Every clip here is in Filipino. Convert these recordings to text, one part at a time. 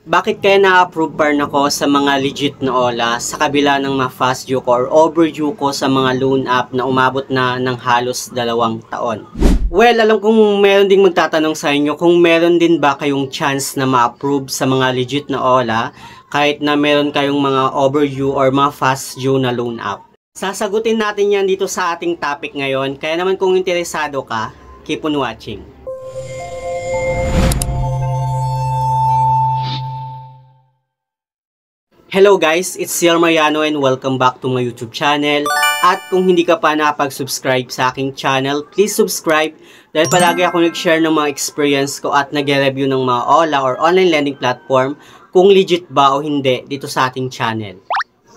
Bakit kaya na-approve pa rin ako sa mga legit na OLA sa kabila ng mga fast due ko or overdue ko sa mga loan app na umabot na ng halos 2 taon? Well, alam kong meron ding magtatanong sa inyo kung meron din ba kayong chance na ma-approve sa mga legit na OLA kahit na meron kayong mga overdue or mga fast due na loan app. Sasagutin natin yan dito sa ating topic ngayon, kaya naman kung interesado ka, keep on watching. Hello guys, it's Ciel Mariano and welcome back to my YouTube channel. At kung hindi ka pa nakapag-subscribe sa aking channel, please subscribe dahil palagi ako nag-share ng mga experience ko at nag-review ng mga OLA or online lending platform kung legit ba o hindi dito sa ating channel.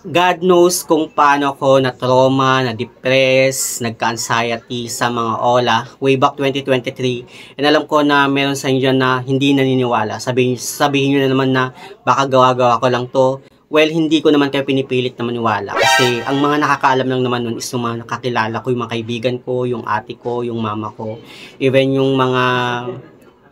God knows kung paano ako na-trauma, na-depress, nagka-anxiety sa mga OLA way back 2023. And alam ko na meron sa inyo na hindi naniniwala. Sabihin nyo na naman na baka gawa-gawa ko lang to. Well, hindi ko naman kayo pinipilit na maniwala kasi ang mga nakakaalam lang naman nun is yung mga nakakilala ko, yung mga kaibigan ko, yung ate ko, yung mama ko, even yung mga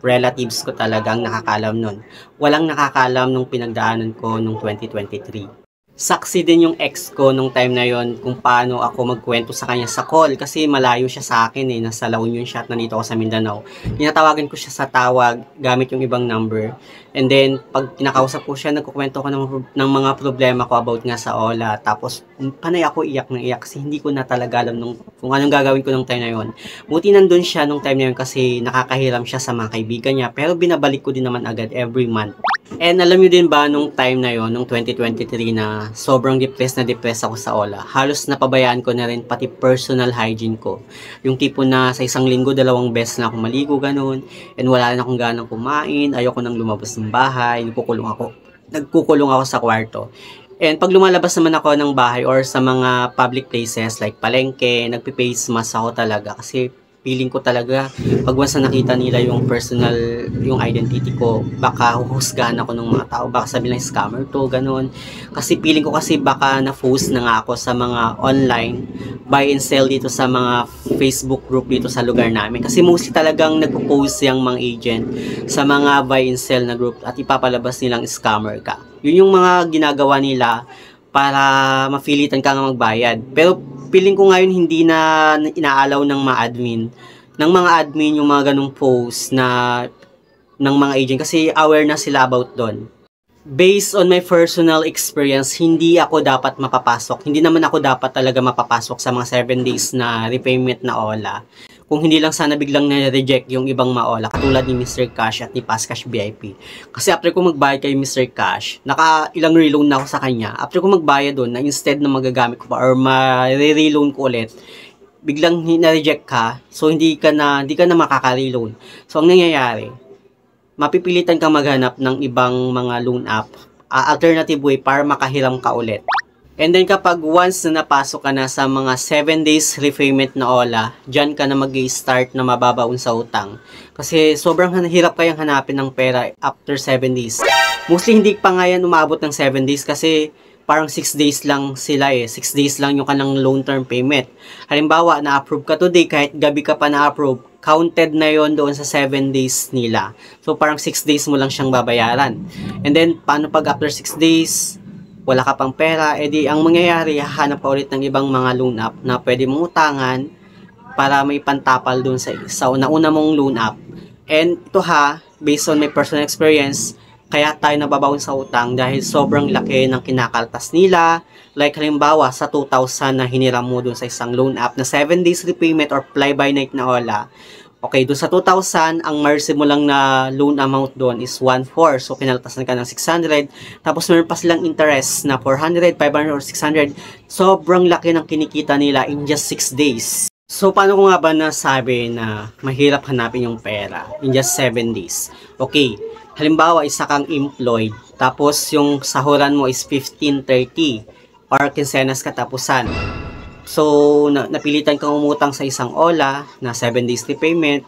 relatives ko talagang nakakaalam nun. Walang nakakaalam nung pinagdaanan ko nung 2023. Saksi din yung ex ko nung time na yon kung paano ako magkwento sa kanya sa call kasi malayo siya sa akin nasa La Union siya at nandito ako sa Mindanao. Tinatawagan ko siya sa tawag gamit yung ibang number. And then, pag kinakausap ko siya, nagkukwento ko ng mga problema ko about nga sa OLA. Tapos, panay ako iyak ng iyak kasi hindi ko na talaga alam kung anong gagawin ko nung time na yon. Buti nandun siya nung time na yon kasi nakakahiram siya sa mga kaibigan niya. Pero binabalik ko din naman agad every month. And alam niyo din ba nung time na yon, nung 2023 na sobrang depressed ako sa OLA. Halos napabayaan ko na rin pati personal hygiene ko. Yung tipo na sa isang linggo, 2 beses na ako maligo, ganun. And wala rin akong ganang kumain. Ayoko nang lumabas ng bahay. Nagkukulong ako sa kwarto. And pag lumalabas naman ako ng bahay or sa mga public places like palengke, nagpi-face mask ako talaga kasi feeling ko talaga pag once na nakita nila yung yung identity ko, baka huhusgahan ako ng mga tao, baka sabihin lang scammer to, ganun. Kasi feeling ko kasi baka na-post na nga ako sa mga online buy and sell dito sa mga Facebook group dito sa lugar namin. Kasi mostly talagang nagpo-post yung mga agent sa mga buy and sell na group at ipapalabas nilang scammer ka. Yun yung mga ginagawa nila para mapilitan ka nga magbayad. Pero feeling ko ngayon hindi na inaalaw ng mga admin yung mga ganung post ng mga agent kasi aware na sila about doon. Based on my personal experience, hindi ako dapat mapapasok. Hindi naman ako dapat talaga mapapasok sa mga 7 days na repayment na OLA. Kung hindi lang sana biglang na-reject yung ibang maola katulad ni Mr. Cash at ni Pascash VIP. Kasi after ko magbayad kay Mr. Cash, ilang reloan na ako sa kanya. After ko magbayad doon, na instead na magagamit ko pa or ma-reloan ko ulit, biglang na-reject ka, so hindi ka na makaka-reloan. So ang nangyayari, mapipilitan kang maghanap ng ibang mga loan app, alternative way para makahiram ka ulit. And then kapag once na napasok ka na sa mga 7 days repayment na OLA, dyan ka na mag-i-start na mababaon sa utang. Kasi sobrang hirap kayang hanapin ng pera after 7 days. Mostly hindi pa nga yan umabot ng 7 days kasi parang 6 days lang sila 6 days lang yung kanang loan term payment. Halimbawa, na-approve ka today, kahit gabi ka pa na-approve, counted na yon doon sa 7 days nila. So parang 6 days mo lang siyang babayaran. And then, paano pag after 6 days, wala ka pang pera, edi ang mangyayari, hahanap ka ulit ng ibang mga loan app na pwede mong utangan para may pantapal dun sa nauna mong loan app. And ito based on my personal experience, kaya tayo nababaon sa utang dahil sobrang laki ng kinakaltas nila. Like halimbawa, sa 2,000 na hiniram mo dun sa isang loan app na 7 days repayment or fly-by-night na OLA, okay, doon sa 2,000, ang mercy mo lang na loan amount doon is 1,400. So, kinaltasan ka ng 600. Tapos, meron pa silang interest na 400, 500, or 600. Sobrang laki ng kinikita nila in just 6 days. So, paano ko nga ba nasabi na mahirap hanapin yung pera in just 7 days? Okay, halimbawa, isa kang employed. Tapos, yung sahuran mo is 15.30 or kinsenas katapusan. So, napilitan kang umutang sa isang OLA na 7 days repayment.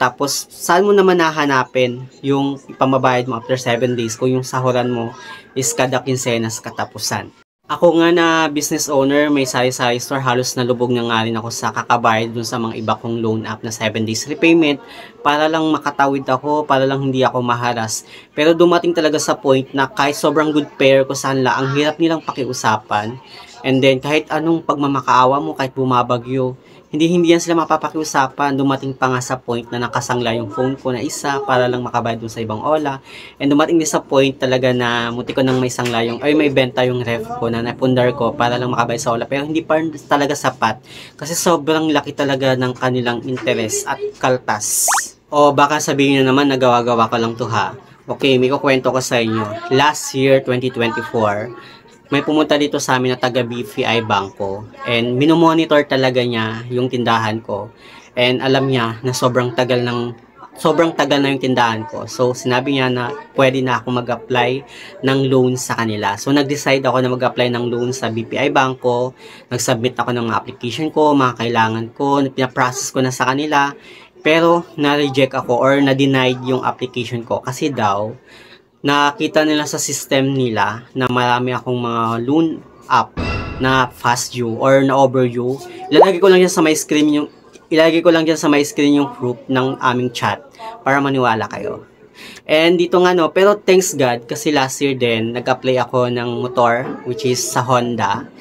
Tapos, saan mo naman nahanapin yung ipamabayad mo after 7 days kung yung sahuran mo is kada kinsenas katapusan? Ako nga na business owner, may sari-sari store, halos nalubog na nga rin ako sa kakabayad dun sa mga iba kong loan app na 7 days repayment para lang makatawid ako, para lang hindi ako maharas. Pero dumating talaga sa point na kahit sobrang good pair ko sa kanila, ang hirap nilang pakiusapan. And then kahit anong pagmamakaawa mo, kahit bumabagyo, hindi yan sila mapapakiusapan. Dumating pa nga sa point na nakasangla yung phone ko na isa para lang makabayad dun sa ibang Ola. And dumating din sa point talaga na muti ko nang may sangla yung, ay may benta yung ref ko na napundar ko para lang makabayad sa Ola. Pero hindi pa rin talaga sapat kasi sobrang laki talaga ng kanilang interest at kaltas. O baka sabihin nyo naman nagawa-gawa ko lang to ha. Okay, may kukwento ko sa inyo. Last year, 2024, may pumunta dito sa amin na taga BPI Bangko and minomonitor talaga niya yung tindahan ko and alam niya na sobrang tagal na yung tindahan ko. So sinabi niya na pwede na ako mag-apply ng loan sa kanila. So nag-decide ako na mag-apply ng loan sa BPI Bangko. Nag-submit ako ng mga application ko, mga kailangan ko, pina-process ko na sa kanila. Pero na-reject ako or na-denied yung application ko kasi daw nakita nila sa system nila na marami akong mga loan app na fast due or na overdue. Ilalagay ko lang dyan sa my screen yung proof ng aming chat para maniwala kayo. And dito nga no, pero thanks God kasi last year din nag-apply ako ng motor which is sa Honda.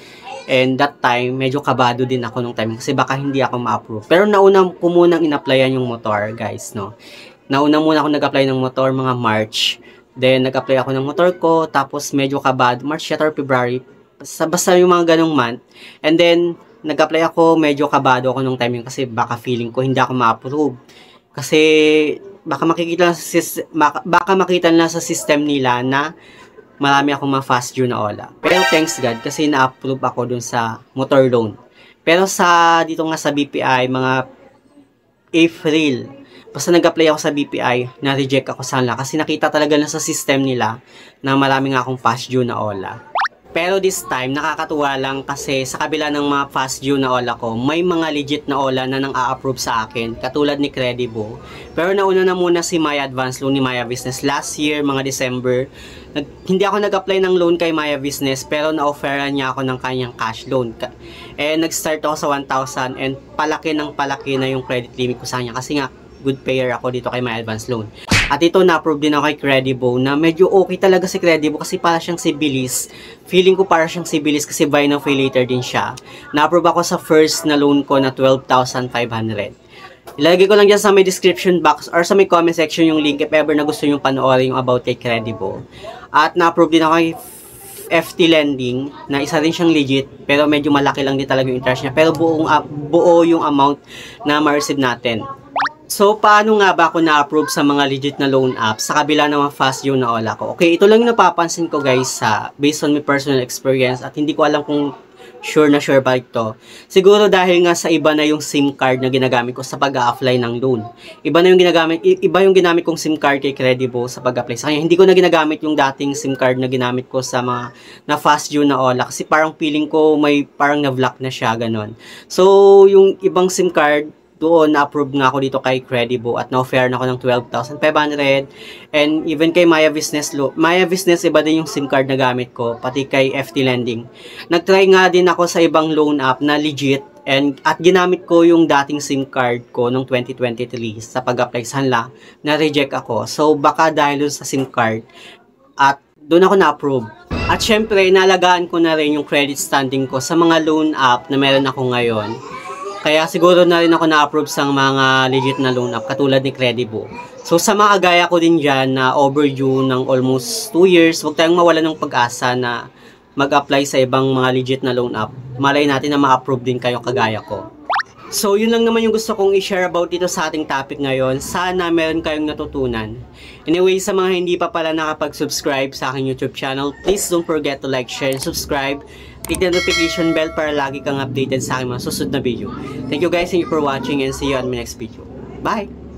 And that time, medyo kabado din ako nung time kasi baka hindi ako ma-approve. Pero nauna ko munang in-applyan yung motor, guys, no. Nauna muna ako nag-apply ng motor mga March. Then, nag-apply ako ng motor ko, tapos medyo kabado, March or February, basta yung mga ganong month. And then, nag-apply ako, medyo kabado ako nung time yun kasi baka feeling ko hindi ako ma-approve. Kasi, baka makita nila sa system nila na marami akong mga fast due na Ola. Pero thanks God, kasi na-approve ako dun sa motor loan. Pero dito nga sa BPI, mga April, basta nag-apply ako sa BPI, na-reject ako sana kasi nakita talaga na sa system nila na marami nga akong fast due na Ola. Pero this time, nakakatuwa lang kasi sa kabila ng mga fast due na Ola ko, may mga legit na Ola na nang a-approve sa akin, katulad ni Credibo. Pero nauna na muna si Maya Advance Loan ni Maya Business. Last year, mga December, hindi ako nag-apply ng loan kay Maya Business, pero na-offeran niya ako ng kanyang cash loan. Nag-start ako sa 1,000 and palaki na yung credit limit ko sa kanya kasi nga, good payer ako dito kay My Advance Loan. At ito na-approve din ako kay Credibo na medyo okay talaga si Credibo kasi para siyang si Bilis. Feeling ko para siyang si Bilis kasi buy now pay later din siya. Na-approve ako sa first na loan ko na 12,500. Ilalagay ko lang dyan sa may description box or sa may comment section yung link if ever na gusto nyo panoorin yung about kay Credibo. At na-approve din ako kay FT Lending na isa rin siyang legit pero medyo malaki lang din talaga yung interest niya pero buo yung amount na ma-receive natin. So, paano nga ba ako na-approve sa mga legit na loan apps sa kabila ng mga fast due na Ola ko? Okay, ito lang yung napapansin ko guys based on my personal experience at hindi ko alam kung sure ba ito. Siguro dahil nga sa iba na yung SIM card na ginagamit ko sa pag-a-apply ng loan. Iba yung ginamit kong SIM card kay Credibo sa pag-apply sa kanya. Hindi ko na ginagamit yung dating SIM card na ginamit ko sa mga na fast due na Ola kasi parang feeling ko may parang na-block na siya, ganon. So, yung ibang SIM card, doon na-approve nga ako dito kay Credibo at na-offer na ako ng 12,500 and even kay Maya Business iba din yung SIM card na gamit ko pati kay FT Lending. Nag-try nga din ako sa ibang loan app na legit at ginamit ko yung dating SIM card ko noong 2023 sa pag-apply sa kanila, na-reject ako. So baka dahil sa SIM card at doon ako na-approve. At syempre, nalagaan ko na rin yung credit standing ko sa mga loan app na meron ako ngayon. Kaya siguro na rin ako na-approve sa mga legit na loan app katulad ni Credibo. So sa mga kagaya ko din dyan na overdue ng almost 2 years, huwag tayong mawala ng pag-asa na mag-apply sa ibang mga legit na loan app. Malay natin na ma-approve din kayo kagaya ko. So yun lang naman yung gusto kong i-share about dito sa ating topic ngayon. Sana meron kayong natutunan. Anyway, sa mga hindi pa pala nakapag-subscribe sa aking YouTube channel, please don't forget to like, share, and subscribe. Click the notification bell para lagi kang updated sa aking mga susunod na video. Thank you guys, thank you for watching and see you on my next video. Bye!